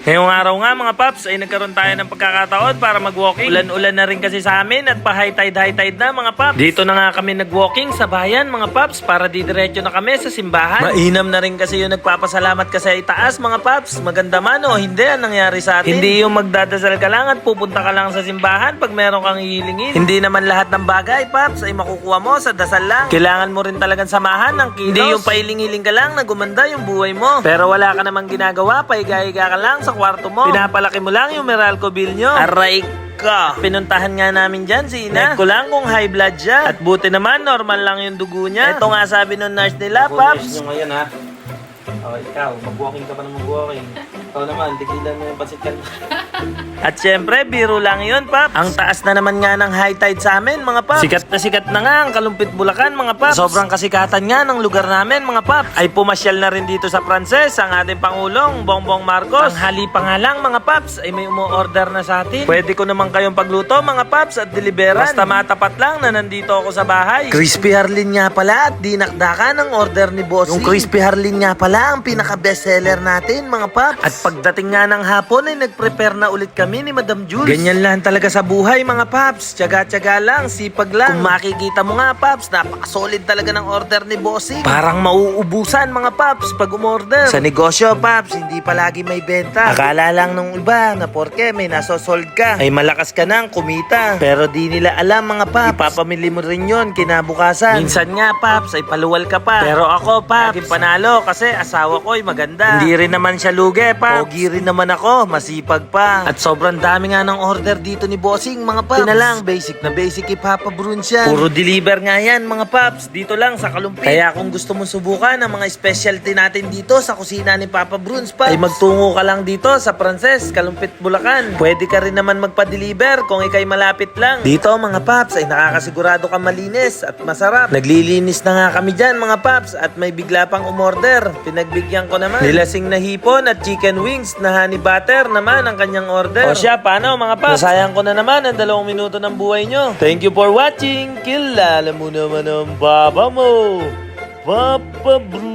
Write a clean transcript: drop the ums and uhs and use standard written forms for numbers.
Ngayong araw nga mga paps ay nagkaroon tayo ng pagkakataon para mag-walking. Ulan-ulan na rin kasi sa amin at pa-high tide na mga paps. Dito na nga kami nag-walking sa bayan mga paps para didiretso na kami sa simbahan. Mainam na rin kasi yung nagpapasalamat ka sa itaas mga paps. Maganda man o hindi ang nangyari sa atin. Hindi yung magdadasal ka lang at pupunta ka lang sa simbahan pag meron kang hihilingin. Hindi naman lahat ng bagay paps ay makukuha mo sa dasal lang. Kailangan mo rin talagang samahan ng kilos. Hindi yung pailing-hiling ka lang na gumanda yung buhay mo. Pero wala ka namang ginagawa, paiga-higa ka lang sa kwarto mo. Pinapalaki mo lang yung Meralco bill nyo. Aray ka. Pinuntahan nga namin dyan si Ina. Check ko lang kung high blood siya. At buti naman, normal lang yung dugo niya. Ito nga sabi nung nurse nila, Paps. Nurse nyo ngayon ha. O ikaw, mag-walking ka pa ng mag-walking. Ikaw naman, tigilan mo yung pasikal. At syempre, biro lang yun, Paps. Ang taas na naman nga ng high tide sa amin, mga Paps. Sikat na nga ang Kalumpit Bulacan, mga Paps. Sobrang kasikatan nga ng lugar namin, mga Paps. Ay pumasyal na rin dito sa Pranses ang ating Pangulong, Bongbong Marcos. Ang hali pa nga lang, mga Paps, ay may umu-order na sa atin. Pwede ko naman kayong pagluto, mga Paps, at deliveran. Basta matapat lang na nandito ako sa bahay. Crispy Harlin nga pala at dinakdakan ang order ni Bossing. Yung Crispy Harlin nga pala ang pinaka-bestseller natin, mga Paps. At pagdating nga ng hapon ay nagprepare na ulit kami ni Madam Jules. Ganyan lang talaga sa buhay mga paps. Tiyaga-tiyaga lang, sipag lang. Kung makikita mo nga paps, napaka-solid talaga ng order ni Bossing. Parang mauubusan mga paps pag umorder. Sa negosyo paps, hindi palagi may benta. Akala lang nung iba na porke may nasosold ka, ay malakas ka nang kumita. Pero di nila alam mga paps, ipapamili mo rin yun kinabukasan. Minsan nga paps, ay paluwal ka pa. Pero ako paps, laging panalo kasi asawa ko ay maganda. Hindi rin naman siya lugi paps. Pogi rin naman ako, masipag pa. At sobrang dami nga ng order dito ni Bossing mga paps. Yun na lang, basic na basic ipapabroon siya. Puro deliver nga yan mga paps, dito lang sa Kalumpit. Kaya kung gusto mong subukan ang mga specialty natin dito sa kusina ni Papa Bruns paps, ay magtungo ka lang dito sa Pranses, Kalumpit, Bulacan. Pwede ka rin naman magpa-deliver kung ikay malapit lang. Dito mga paps ay nakakasigurado ka malinis at masarap. Naglilinis na nga kami dyan mga paps at may bigla pang umorder. Pinagbigyan ko naman. Nilasing na hipon at chicken wings na honey butter naman ang kanyang order. O siya, paano mga paps? Nasayang ko na naman ang 2 minuto ng buhay nyo. Thank you for watching. Kilala mo naman ang baba mo, Papa Bruce.